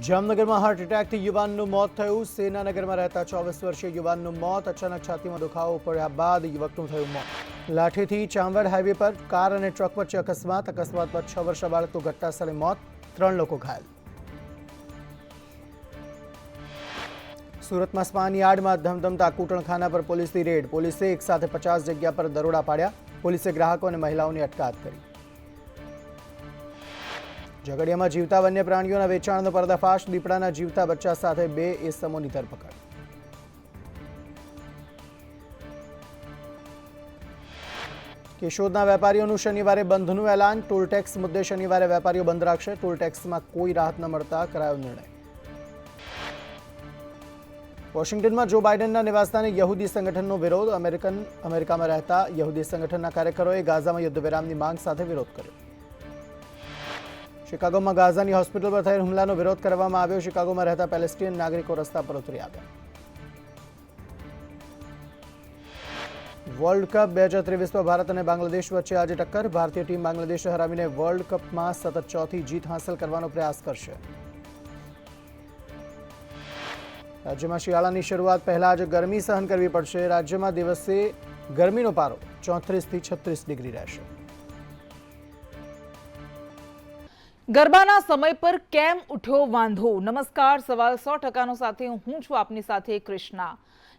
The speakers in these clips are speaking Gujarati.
જામનગરમાં હાર્ટ એટેકથી યુવાનનું મોત થયું। સેનાનગરમાં રહેતા 24 વર્ષીય યુવાનનું મોત। અચાનક છાતીમાં દુખાવો પડ્યા બાદ યુવકનું થયું મોત। લાઠીથી ચાંવડ હાઈવે પર કાર અને ટ્રક વચ્ચે અકસ્માત પર 6 વર્ષના બાળકનું ઘટનાસ્થળે મોત, 3 લોકો ઘાયલ। સુરતમાં સ્પાન યાર્ડમાં ધમધમતા કૂટણખાના પર પોલીસની રેડ। પોલીસે એક સાથે 50 જગ્યા પર દરોડા પાડ્યા। પોલીસે ગ્રાહકો અને મહિલાઓની અટકાયત કરી। ઝઘડિયામાં જીવતા વન્ય પ્રાણીઓના વેચાણનો પર્દાફાશ। દીપડાના જીવતા બચ્ચા સાથે 2 ઇસમોની ધરપકડ। કેશોદના વેપારીઓનું શનિવારે બંધનું એલાન। ટોલ ટેક્સ મુદ્દે શનિવારે વેપારીઓ બંધ રાખશે। ટોલ ટેક્સમાં કોઈ રાહત ન મળતા કરાયો નિર્ણય। વોશિંગ્ટનમાં જો બાઇડનના નિવાસસ્થાને યહૂદી સંગઠનનો વિરોધ। અમેરિકામાં રહેતા યહૂદી સંગઠનના કાર્યકરોએ ગાઝામાં યુદ્ધ વિરામની માંગ સાથે વિરોધ કર્યો। શિકાગોમાં ગાઝાની હોસ્પિટલ પર થયેલ હુમલાનો વિરોધ કરવામાં આવ્યો। શિકાગોમાં રહેતા પેલેસ્ટીન નાગરિકો રસ્તા પર ઉતરી આવ્યા। વર્લ્ડ કપ 2023માં ભારત અને બાંગ્લાદેશ વચ્ચે આજે ટક્કર। ભારતીય ટીમ બાંગ્લાદેશને હરાવીને વર્લ્ડ કપમાં સતત 4થી જીત હાંસલ કરવાનો પ્રયાસ કરશે। રાજ્યમાં શિયાળાની શરૂઆત પહેલા જ ગરમી સહન કરવી પડશે। રાજ્યમાં દિવસે ગરમીનો પારો 34 થી 36 ડિગ્રી રહેશે। ગરબાના સમય પર કેમ ઉઠ્યો વાંધો? નમસ્કાર, સવાલ 100%નો સાથે હું છું આપની સાથે કૃષ્ણા।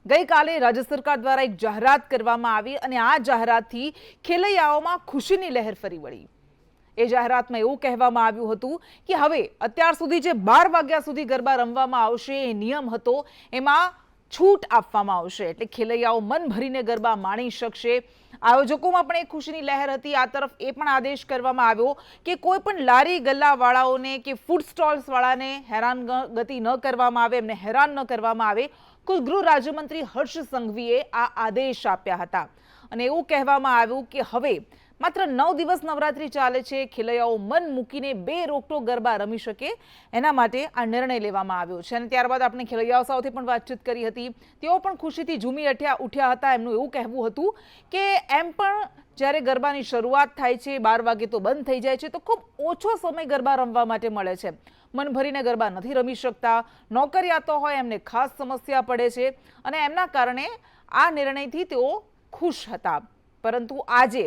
ગઈકાલે રાજ્ય સરકાર દ્વારા એક જાહેરાત કરવામાં આવી અને આ જાહેરાતથી ખેલૈયાઓમાં ખુશીની લહેર ફરી વળી। એ જાહેરાતમાં એવું કહેવામાં આવ્યું હતું કે હવે અત્યાર સુધી જે 12 વાગ્યા સુધી ગરબા રમવામાં આવશે એ નિયમ હતો એમાં છૂટ આપવામાં આવશે, એટલે ખેલૈયાઓ મન ભરીને ગરબા માણી શકશે। આયોજકોમાં પણ એક ખુશીની લહેર હતી। આ તરફ એ પણ આદેશ કરવામાં આવ્યો કે કોઈ પણ લારી ગલ્લાવાળાઓને કે ફૂડ સ્ટોલ્સ વાળાને હેરાનગતિ ન કરવામાં આવે, એમને હેરાન ન કરવામાં આવે। કુલ ગૃહ રાજ્યમંત્રી હર્ષ સંઘવીએ આ આદેશ આપ્યા હતા અને એવું કહેવામાં આવ્યું કે હવે માત્ર 9 દિવસ નવરાત્રી ચાલે છે, ખેલૈયાઓ મન મૂકીને બેરોકટોક ગરબા રમી શકે એના માટે આ નિર્ણય લેવામાં આવ્યો છે। અને ત્યારબાદ આપણે ખેલૈયાઓ સાથે પણ વાતચીત કરી હતી। તેઓ પણ ખુશીથી ઝૂમી ઉઠ્યા હતા। એમનું એવું કહેવું હતું કે એમ પણ જ્યારે ગરબાની શરૂઆત થાય છે 12 વાગે તો બંધ થઈ જાય છે, તો ખૂબ ઓછો સમય ગરબા રમવા માટે મળે છે। મન ભરીને ગરબા નથી રમી શકતા। નોકરિયાતો હોય એમને ખાસ સમસ્યા પડે છે અને એમના કારણે આ નિર્ણયથી તેઓ ખુશ હતા। પરંતુ આજે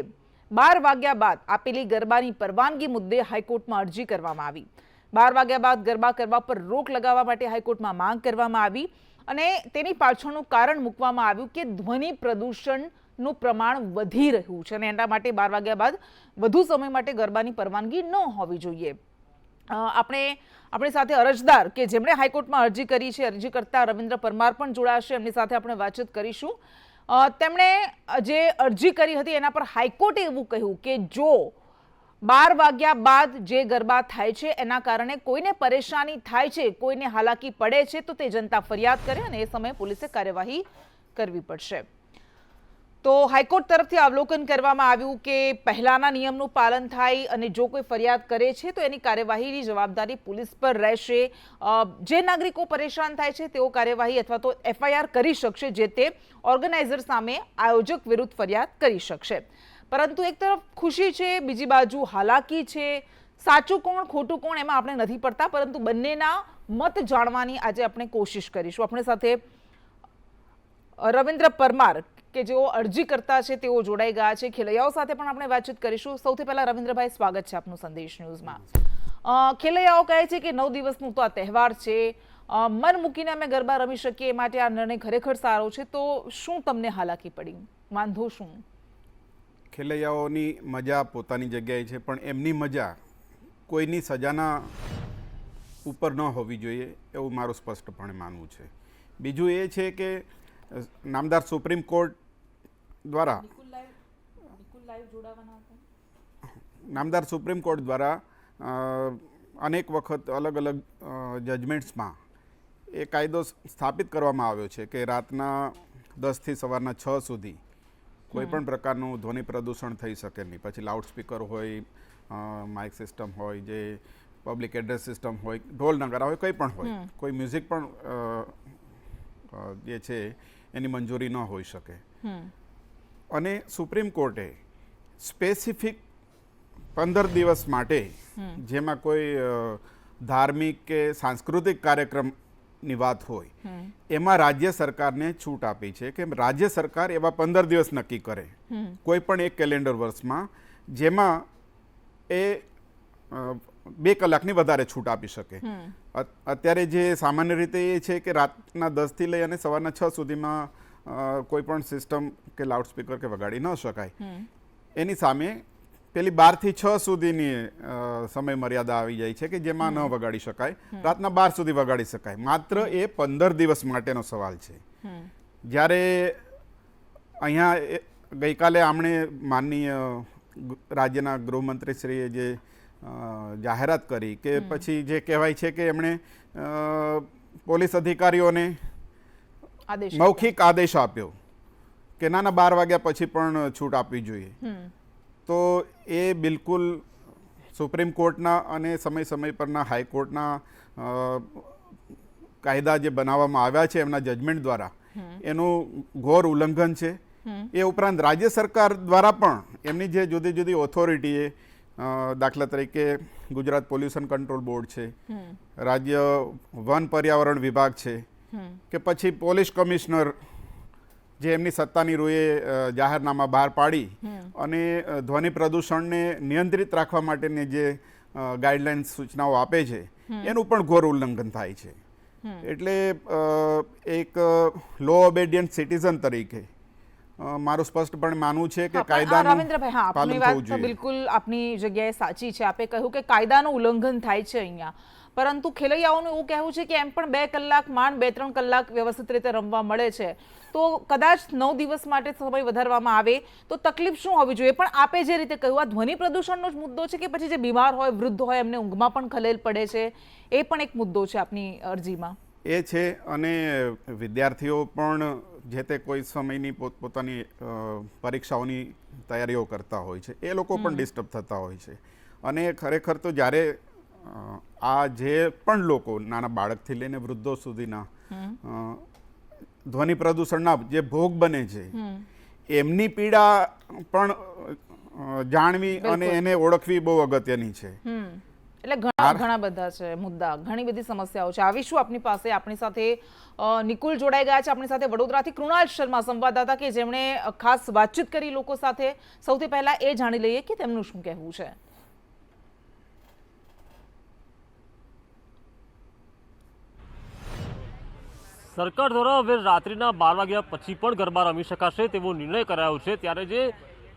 12 વાગ્યા બાદ આપેલી ગરબાની પરવાનગી મુદ્દે હાઈકોર્ટમાં અરજી કરવામાં આવી। 12 વાગ્યા બાદ ગરબા કરવા પર રોક લગાવવા માટે હાઈકોર્ટમાં માંગ કરવામાં આવી અને તેની પાછળનું કારણ મૂકવામાં આવ્યું કે ધ્વનિ પ્રદૂષણનું પ્રમાણ વધી રહ્યું છે અને એના માટે 12 વાગ્યા બાદ વધુ સમય માટે ગરબાની પરવાનગી ન હોવી જોઈએ। આપણી સાથે અરજદાર કે જેમણે હાઈકોર્ટમાં અરજી કરી છે, અરજી કરતા રવિન્દ્ર પરમાર પણ જોડાશે। એમની સાથે આપણે વાતચીત કરીશું। તેમણે જે અરજી કરી હતી એના પર હાઈકોર્ટે એવું કહ્યું કે જો 12 વાગ્યા બાદ જે ગરબા થાય છે એના કારણે કોઈને પરેશાની થાય છે, કોઈને હાલાકી પડે છે, તો તે જનતા ફરિયાદ કરે અને એ સમયે પોલીસે કાર્યવાહી કરવી પડશે। તો હાઈકોર્ટ તરફથી અવલોકન કરવામાં આવ્યું કે પહેલાના નિયમનું પાલન થાય અને જો કોઈ ફરિયાદ કરે છે તો એની કાર્યવાહીની જવાબદારી પોલીસ પર રહેશે। જે નાગરિકો પરેશાન થાય છે તેઓ કાર્યવાહી અથવા તો FIR કરી શકશે, જે તે ઓર્ગેનાઇઝર સામે આયોજક વિરુદ્ધ ફરિયાદ કરી શકશે। પરંતુ એક તરફ ખુશી છે, બીજી બાજુ હાલાકી છે। સાચું કોણ ખોટું કોણ એમાં આપણે નથી પડતા, પરંતુ બંનેના મત જાણવાની આજે આપણે કોશિશ કરીશું। આપણી સાથે રવિન્દ્ર પરમાર કે જેઓ અરજી કરતા છે તેઓ જોડાઈ ગયા છે। ખેલૈયાઓ સાથે પણ આપણે વાતચીત કરીશું। સૌથી પહેલા રવિન્દ્રભાઈ, સ્વાગત છે આપનું સંદેશ ન્યૂઝમાં। ખેલૈયાઓ કહે છે કે 9 દિવસનું તો આ તહેવાર છે, મન મૂકીને અમે ગરબા રમી શકીએ, માટે આ નિર્ણય ખરેખર સારો છે। તો શું તમને હાલાકી પડી, વાંધો શું? ખેલૈયાઓની મજા પોતાની જગ્યાએ છે, પણ એમની મજા કોઈની સજાના ઉપર ન હોવી જોઈએ એવું મારું સ્પષ્ટપણે માનવું છે। બીજું એ છે કે નામદાર સુપ્રીમ કોર્ટ દ્વારા અનેક વખત અલગ અલગ જજમેન્ટ્સમાં એ કાયદો સ્થાપિત કરવામાં આવ્યો છે કે રાતના 10 થી સવારના 6 સુધી કોઈ પણ પ્રકારનું ધ્વનિ પ્રદૂષણ થઈ શકે નહીં। પછી લાઉડસ્પીકર હોય, માઇક સિસ્ટમ હોય, જે પબ્લિક એડ્રેસ સિસ્ટમ હોય, ઢોલ નગારા હોય, કંઈ પણ હોય, કોઈ મ્યુઝિક પણ જે છે એની મંજૂરી ન હોઈ શકે। અને સુપ્રીમ કોર્ટે સ્પેસિફિક 15 દિવસ માટે જેમાં કોઈ ધાર્મિક કે સાંસ્કૃતિક કાર્યક્રમની વાત હોય એમાં રાજ્ય સરકારને છૂટ આપી છે કે રાજ્ય સરકાર એવા 15 દિવસ નક્કી કરે કોઈ પણ એક કેલેન્ડર વર્ષમાં જેમાં એ 2 કલાકની વધારે છૂટ આપી શકે. અત્યારે જે સામાન્ય રીતે એ છે કે રાતના 10 થી લઈ અને સવારના 6 સુધીમાં કોઈ પણ સિસ્ટમ કે લાઉડસ્પીકર કે વગાડી ન શકાય. એની સામે પેલી 12 થી 6 સુધીની સમય મર્યાદા આવી જાય છે કે જેમાં ન વગાડી શકાય, રાતના 12 સુધી વગાડી શકાય. માત્ર એ 15 દિવસ માટેનો સવાલ છે. જ્યારે અહીંયા ગઈકાલે આમણે માનનીય રાજ્યના ગૃહમંત્રીશ્રીએ જે જાહેરાત કરી કે પછી જે કહેવાય છે કે એમણે પોલીસ અધિકારીઓને મૌખિક આદેશ આપ્યો કે નાના 12 વાગ્યા પછી પણ છૂટ આપવી જોઈએ. તો એ બિલકુલ સુપ્રીમ કોર્ટના અને સમય સમય પરના હાઈકોર્ટના કાયદા જે બનાવવામાં આવ્યા છે એમના જજમેન્ટ દ્વારા એનું ઘોર ઉલ્લંઘન છે. એ ઉપરાંત રાજ્ય સરકાર દ્વારા પણ એમની જે જુદી જુદી ઓથોરિટીએ દાખલા તરીકે ગુજરાત પોલ્યુશન કંટ્રોલ બોર્ડ છે, રાજ્ય વન પર્યાવરણ વિભાગ છે કે પછી પોલીસ કમિશનર જે એમની સત્તાની રૂએ જાહેરનામા બહાર પાડી અને ધ્વનિ પ્રદૂષણને નિયંત્રિત રાખવા માટેની જે ગાઈડલાઇન્સ સૂચનાઓ આપે છે એનું પણ ઘોર ઉલ્લંઘન થાય છે. એટલે એક લો ઓબેડિયન્ટ સિટીઝન તરીકે મારું સ્પષ્ટપણે માનવું છે કે કાયદાનું રવિન્દ્રભાઈ, હા, આપની પાલન વાત થવું તો જોઈએ. બિલકુલ આપની જગ્યાએ સાચી છે. આપે કહ્યું કે કાયદાનું ઉલ્લંઘન થાય છે અહીંયા, પરંતુ ખેલૈયાઓનું એવું કહેવું છે કે એમ પણ 2 કલાક માંડ 2-3 કલાક વ્યવસ્થિત રીતે રમવા મળે છે, તો કદાચ 9 દિવસ માટે સમય વધારવામાં આવે તો તકલીફ શું હોવી જોઈએ? પણ આપે જે રીતે કહ્યું, આ ધ્વનિ પ્રદૂષણનો જ મુદ્દો છે કે પછી જે બીમાર હોય, વૃદ્ધ હોય, એમને ઊંઘમાં પણ ખલેલ પડે છે, એ પણ એક મુદ્દો છે આપની અરજીમાં? એ છે. અને વિદ્યાર્થીઓ પણ જે તે કોઈ સમયની પોતપોતાની પરીક્ષાઓની તૈયારીઓ કરતા હોય છે, એ લોકો પણ ડિસ્ટર્બ થતા હોય છે. અને ખરેખર તો જ્યારે આ જે પણ લોકો નાના બાળકથી લઈને વૃદ્ધો સુધીના ધ્વનિ પ્રદૂષણના જે ભોગ બને છે એમની પીડા પણ જાણવી અને એને ઓળખવી બહુ અગત્યની છે. એટલે ઘણા બધા છે મુદ્દા, ઘણી બધી સમસ્યાઓ છે. આવીશું આપની પાસે. આપણી સાથે નિકુલ જોડાઈ ગયા છે, આપણી સાથે વડોદરાથી કૃણાલ શર્મા સંવાદદાતા કે જેમણે ખાસ વાતચીત કરી લોકો સાથે. સૌથી પહેલા એ જાણી લઈએ કે તેમનું શું કહેવું છે. સરકાર દ્વારા હવે રાત્રિના 12 વાગ્યા પછી પણ ગરબા રમી શકાશે તેવો નિર્ણય કરાયો છે. ત્યારે જે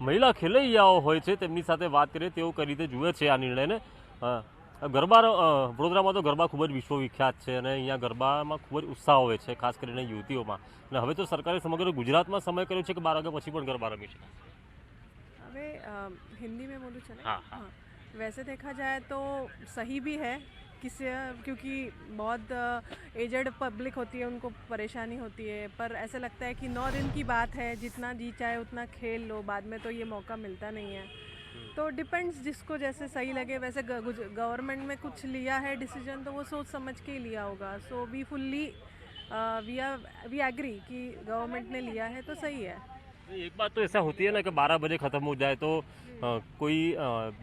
મહિલા ખેલૈયાઓ હોય છે તેમની સાથે વાત કરીએ, તેઓ કઈ રીતે જુએ છે આ નિર્ણયને. ગરબા વડોદરામાં તો ગરબા ખૂબ જ વિશ્વવિખ્યાત છે અને અહીંયા ગરબામાં ખૂબ જ ઉત્સાહ હોય છે, ખાસ કરીને યુવતીઓમાં. અને હવે તો સરકારે સમગ્ર ગુજરાતમાં સમય કર્યો છે કે 12 વાગ્યા પછી પણ ગરબા રમી શકાય. હવે हिंदी में बोलूँ चले? हाँ, हाँ। वैसे देखा जाए तो सही भी है क्योंकि बहुत एजड पब्लिक होती है, उनको परेशानी होती है, पर ऐसे लगता है कि 9 दिन की बात है, जितना जी चाहे उतना खेल लो, बाद में तो ये मौका मिलता नहीं है. तो डिपेंड्स, जिसको जैसे सही लगे. वैसे गवर्नमेंट में कुछ लिया है डिसीजन तो वो सोच समझ के लिया होगा. So we fully we agree कि गवर्नमेंट ने लिया है तो सही है. एक बात तो ऐसा होती है ना कि 12 बजे ख़त्म हो जाए तो कोई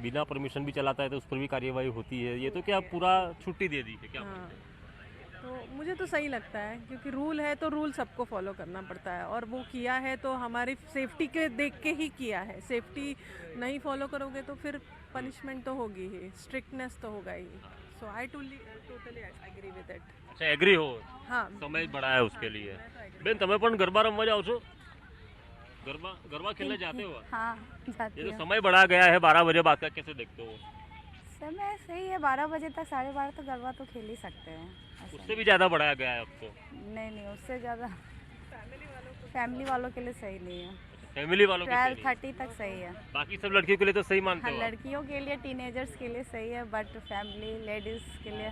बिना परमिशन भी चलाता है तो उस पर भी कार्यवाही होती है. ये तो क्या पूरा छुट्टी दे दी है क्या? हाँ, तो मुझे तो सही लगता है क्योंकि रूल है तो रूल सबको फॉलो करना पड़ता है, और वो किया है तो हमारी सेफ्टी के देख के ही किया है. सेफ्टी नहीं फॉलो करोगे तो फिर पनिशमेंट तो होगी ही, स्ट्रिक्टनेस तो होगा ही. So I totally agree with it. अच्छा, एग्री हो? हाँ, समय बढ़ा है उसके लिए. बेन, તમે પણ ગરબા રમવા જાઓ છો? गरबा खेलने जाते हो? हाँ, जाती ये तो हूँ. समय बढ़ा गया है 12 बजे बाद का, कैसे देखते हो? समय सही है, 12 बजे तक 12:30 तो गरबा तो खेल ही सकते हैं. ऐसा उससे भी ज़्यादा बढ़ाया गया है अब तो. नहीं, उससे ज़्यादा फैमिली वालों के लिए सही नहीं है. फैमिली वालों के लिए 12:30 तक सही है. बाकी सब लड़कियों के लिए तो सही मानते हाँ, हो आप? लड़कियों के लिए, टीनेजर्स के लिए सही है, बट फैमिली लेडीज़ के लिए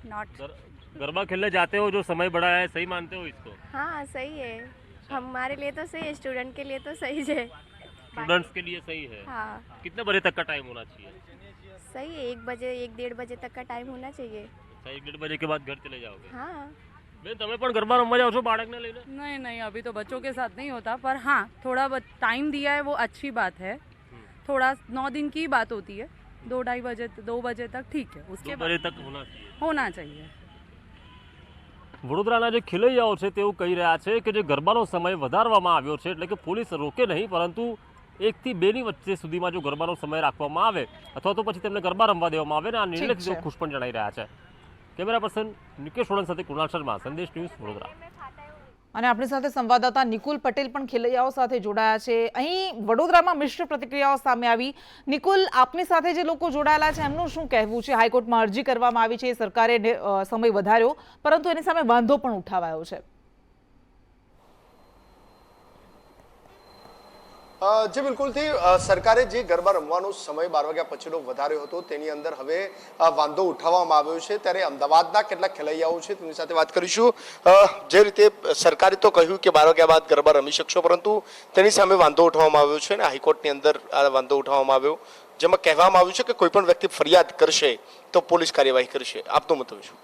नॉट. गरबा खेलने जाते हो, जो समय बढ़ाया है, सही मानते हो इसको? हाँ, सही है. हमारे लिए तो सही है, स्टूडेंट के लिए तो सही है. स्टूडेंट्स के लिए सही है. हाँ, कितने बजे तक का टाइम होना चाहिए? सही है. 1 बजे 1-1:30 बजे तक का टाइम होना चाहिए. अच्छा, 1-1:30 बजे के बाद घर चले जाओगे? हाँ. બેન, તમે પણ ગરબા રમવા જાઓ છો બાળકને લઈને? नहीं, अभी तो बच्चों के साथ नहीं होता, पर हाँ थोड़ा टाइम दिया है वो अच्छी बात है. थोड़ा 9 दिन की बात होती है 2 बजे तक ठीक है, उसके 2 बाद बजे तक होना चाहिए। होना चाहिए। વડોદરાના જે ખેલૈયાઓ છે તેવું કહી રહ્યા છે કે જે ગરબાનો સમય વધારવામાં આવ્યો છે, એટલે કે પોલીસ રોકે નહીં, પરંતુ 1 થી 2 ની વચ્ચે સુધીમાં જો ગરબાનો સમય રાખવામાં આવે અથવા તો પછી તેમને ગરબા રમવા દેવામાં આવે ને આ નિર્ણયથી તેઓ ખુશ પણ જણાઈ રહ્યા છે. કેમેરા પર્સન નિકેશ સોલન સાથે કુણાલ શર્મા, સંદેશ ન્યૂઝ, વડોદરા. અને આપણી સાથે સંવાદદાતા નિકુલ પટેલ પણ ખેલૈયાઓ સાથે જોડાયા છે. અહીં વડોદરામાં મિશ્ર પ્રતિક્રિયાઓ સામે આવી. નિકુલ, આપની સાથે જે લોકો જોડાયેલા છે એમનું શું કહેવું છે? હાઈકોર્ટમાં અરજી કરવામાં આવી છે, સરકારે સમય વધાર્યો, પરંતુ એની સામે વાંધો પણ ઉઠાવાયો છે. જે બિલકુલથી સરકારે જે ગરબા રમવાનો સમય 12 વાગ્યા પછીનો વધાર્યો હતો તેની અંદર હવે વાંધો ઉઠાવવામાં આવ્યો છે. ત્યારે અમદાવાદના કેટલાક ખેલૈયાઓ છે તેમની સાથે વાત કરીશું. જે રીતે સરકારે તો કહ્યું કે 12 વાગ્યા બાદ ગરબા રમી શકશો, પરંતુ તેની સામે વાંધો ઉઠાવવામાં આવ્યો છે અને હાઈકોર્ટની અંદર આ વાંધો ઉઠાવવામાં આવ્યો, જેમાં કહેવામાં આવ્યું છે કે કોઈ પણ વ્યક્તિ ફરિયાદ કરશે તો પોલીસ કાર્યવાહી કરશે. આપનું મત શું?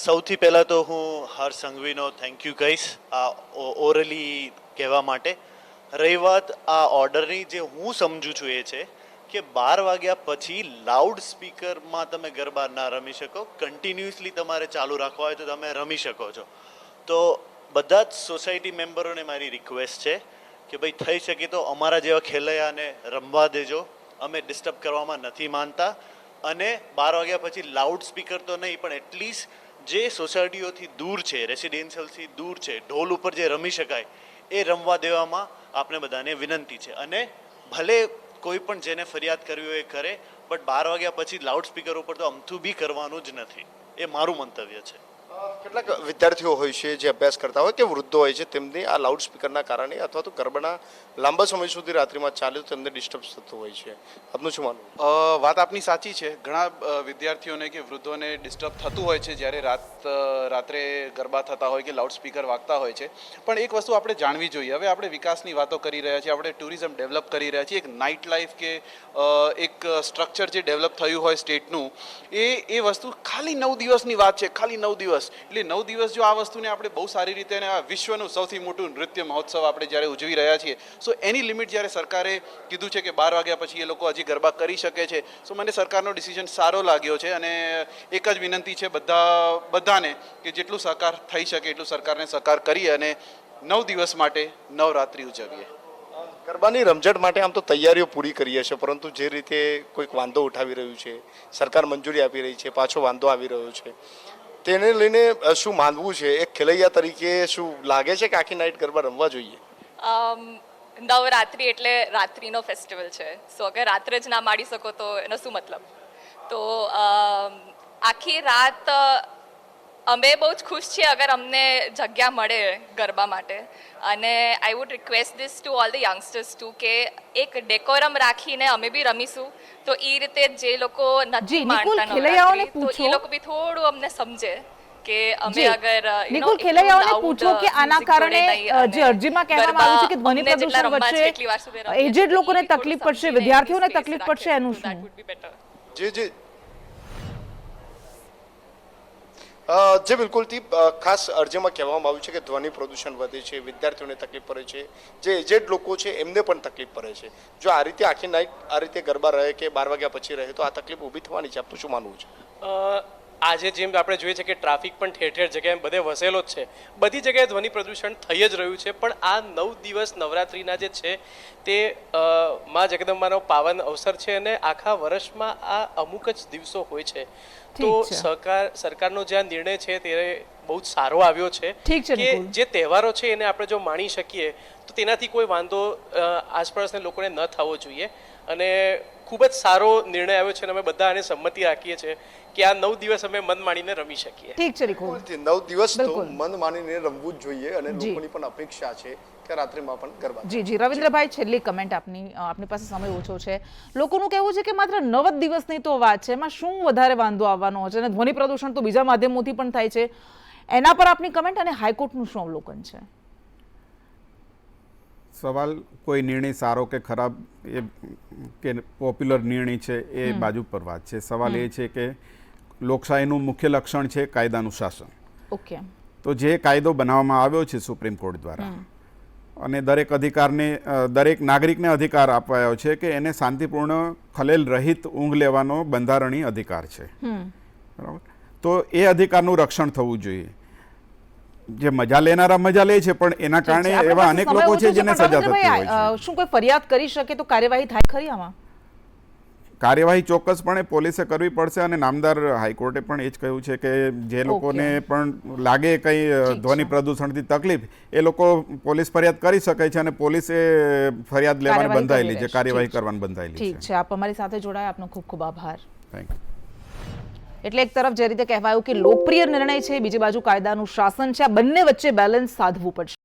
સૌથી પહેલાં તો હું હર્ષ સંઘવીનો થેન્ક યુ કહીશ આ ઓરલી કહેવા માટે. રહી વાત આ ઓર્ડરની, જે હું સમજુ છું એ છે કે 12 વાગ્યા પછી લાઉડ સ્પીકરમાં તમે ગરબા ના રમી શકો, કન્ટિન્યુઅસલી તમારે ચાલુ રાખવા હોય તો તમે રમી શકો છો. તો બધા જ સોસાયટી મેમ્બરોને મારી રિક્વેસ્ટ છે કે ભાઈ થઈ શકે તો અમારા જેવા ખેલૈયાને રમવા દેજો, અમે ડિસ્ટર્બ કરવામાં નથી માનતા. અને 12 વાગ્યા પછી લાઉડ સ્પીકર તો નહીં, પણ એટલીસ્ટ જે સોસાયટીઓથી દૂર છે, રેસિડેન્શિયલથી દૂર છે, ઢોલ ઉપર જે રમી શકાય એ રમવા દેવામાં આપણે બધાને વિનંતી છે. અને ભલે કોઈ પણ જેને ફરિયાદ કરવી હોય એ કરે, બટ 12 વાગ્યા પછી લાઉડ સ્પીકર ઉપર તો અમથું બી કરવાનું જ નથી. એ મારું મંતવ્ય છે. કેટલાક વિદ્યાર્થીઓ હોય છે જે અભ્યાસ કરતા હોય કે વૃદ્ધો હોય છે, તેમને આ લાઉડ સ્પીકરના કારણે અથવા તો ગરબાના લાંબા સમય સુધી રાત્રિમાં ચાલે તો તેમને ડિસ્ટર્બ થતું હોય છે. આપનું શું માનવું? વાત આપની સાચી છે. ઘણા વિદ્યાર્થીઓને કે વૃદ્ધોને ડિસ્ટર્બ થતું હોય છે જ્યારે રાત્રે ગરબા થતા હોય કે લાઉડ સ્પીકર વાગતા હોય છે. પણ એક વસ્તુ આપણે જાણવી જોઈએ. હવે આપણે વિકાસની વાતો કરી રહ્યા છીએ, આપણે ટુરિઝમ ડેવલપ કરી રહ્યા છીએ. એક નાઇટ લાઈફ કે એક સ્ટ્રક્ચર જે ડેવલપ થયું હોય સ્ટેટનું, એ વસ્તુ ખાલી 9 દિવસની વાત છે, ખાલી 9 દિવસ. એટલે 9 દિવસ જો આ વસ્તુને આપણે બહુ સારી રીતે, અને આ વિશ્વનું સૌથી મોટું નૃત્ય મહોત્સવ આપણે જ્યારે ઉજવી રહ્યા છીએ, સો એની લિમિટ જ્યારે સરકારે કીધું છે કે 12 વાગ્યા પછી એ લોકો હજી ગરબા કરી શકે છે, સો મને સરકારનો ડિસિઝન સારો લાગ્યો છે. અને એક જ વિનંતી છે બધાને કે જેટલું સહકાર થઈ શકે એટલું સરકારને સહકાર કરી અને 9 દિવસ માટે નવરાત્રિ ઉજવીએ. ગરબાની રમઝટ માટે આમ તો તૈયારીઓ પૂરી કરીએ છીએ, પરંતુ જે રીતે કોઈક વાંધો ઉઠાવી રહ્યું છે, સરકાર મંજૂરી આપી રહી છે, પાછો વાંધો આવી રહ્યો છે, તેને લઈને શું માનવું છે? એક ખેલૈયા તરીકે શું લાગે છે કે આખી નાઇટ ગરબા રમવા જોઈએ? નવરાત્રિ એટલે રાત્રિનો ફેસ્ટિવલ છે, સો અગર રાત્રે જ ના માણી શકો તો એનો શું મતલબ? તો આખી રાત અમે બહુ જ ખુશ છીએ અગર અમને જગ્યા મળે ગરબા માટે. અને I would request this to all the youngsters to કે એક ડેકોરમ રાખીને અમે બી રમીશું, તો એ રીતે જે લોકો નથી માનતા નવરાત્રિ, તો એ લોકો બી થોડું અમને સમજે કે અમે અગર નિકુલ, ખેલૈયાઓને પૂછો કે આના કારણે જે અરજીમાં કહેવામાં આવ્યું છે કે ધ્વનિ પ્રદૂષણ વચ્ચે એજેડ લોકોને તકલીફ પડશે, વિદ્યાર્થીઓને તકલીફ પડશે, એનું શું? જે બિલકુલથી ખાસ અરજીમાં કહેવામાં આવ્યું છે કે ધ્વનિ પ્રદૂષણ વધે છે, વિદ્યાર્થીઓને તકલીફ પડે છે, જે એજેડ લોકો છે એમને પણ તકલીફ પડે છે. જો આ રીતે આખી નાઇટ આ રીતે ગરબા રહે કે 12 વાગ્યા પછી રહે તો આ તકલીફ ઊભી થવાની છે. આપનું શું માનવું છે? આજે જેમ આપણે જોઈએ છે કે ટ્રાફિક પણ ઠેર ઠેર જગ્યાએ બધે વસેલો જ છે, બધી જગ્યાએ ધ્વનિ પ્રદૂષણ થઈ જ રહ્યું છે. પણ આ 9 દિવસ નવરાત્રિના જે છે તે મા જગદંબાનો પાવન અવસર છે અને આખા વર્ષમાં આ અમુક જ દિવસો હોય છે. તો સરકારનો જે આ નિર્ણય છે તે બહુ જ સારો આવ્યો છે કે જે તહેવારો છે એને આપણે જો માણી શકીએ તો તેનાથી કોઈ વાંધો આસપાસના લોકોને ન થવો જોઈએ. અને ખૂબ જ સારો નિર્ણય આવ્યો છે અને અમે બધા આને સંમતિ રાખીએ છીએ કે આ 9 દિવસ અમે મન માણીને રમી શકીએ. ઠીક છે નિકુલ, 9 દિવસ તો મન માણીને રમવું જ જોઈએ અને લોકોની પણ અપેક્ષા છે કે રાત્રિમાં પણ ગરબા. જી રવિન્દ્રભાઈ, છેલ્લી કમેન્ટ આપની પાસે સમય ઓછો છે. લોકોનું કહેવું છે કે માત્ર 9 દિવસની તો વાત છે, એમાં શું વધારે વાંધો આવવાનો છે? અને ધ્વનિ પ્રદૂષણ તો બીજા માધ્યમોથી પણ થાય છે, એના પર આપની કમેન્ટ અને હાઈકોર્ટનું શું અવલોકન છે? સવાલ કોઈ નિર્ણય સારો કે ખરાબ એ કે પોપ્યુલર નિર્ણય છે એ બાજુ પર વાત છે. સવાલ એ છે કે લોકશાહીનું મુખ્ય લક્ષણ છે કાયદાનું શાસન. ઓકે, તો જે કાયદો બનાવવામાં આવ્યો છે સુપ્રીમ કોર્ટ દ્વારા, અને દરેક નાગરિકને અધિકાર અપાયો છે કે એને શાંતિપૂર્ણ ખલેલ રહિત ઊંઘ લેવાનો બંધારણીય અધિકાર છે. બરાબર, તો એ અધિકારનું રક્ષણ થવું જોઈએ. જે મજા લેનારા મજા લે છે, પણ એના કારણે એવા અનેક લોકો છે જેને સજા થતી હોય છે. શું કોઈ ફરિયાદ કરી શકે તો કાર્યવાહી થાય ખરી આમાં? કાર્યવાહી ચોક્કસપણે પોલીસે કરવી પડશે અને નામદાર હાઈકોર્ટે પણ એ જ કહ્યું છે કે જે લોકોને પણ લાગે કંઈ ધ્વનિ પ્રદૂષણથી તકલીફ, એ લોકો પોલીસ ફરિયાદ કરી શકે છે અને પોલીસે ફરિયાદ લેવાની બંધાયેલી છે, કાર્યવાહી કરવાની બંધાયેલી છે. ઠીક છે, આપ અમારી સાથે જોડાયા, આપનો ખૂબ ખૂબ આભાર. Thank you. એટલે એક તરફ જે રીતે કહેવાયું કે લોકપ્રિય નિર્ણય છે, બીજી બાજુ કાયદાનું શાસન છે, આ બંને વચ્ચે બેલેન્સ સાધવું પડશે.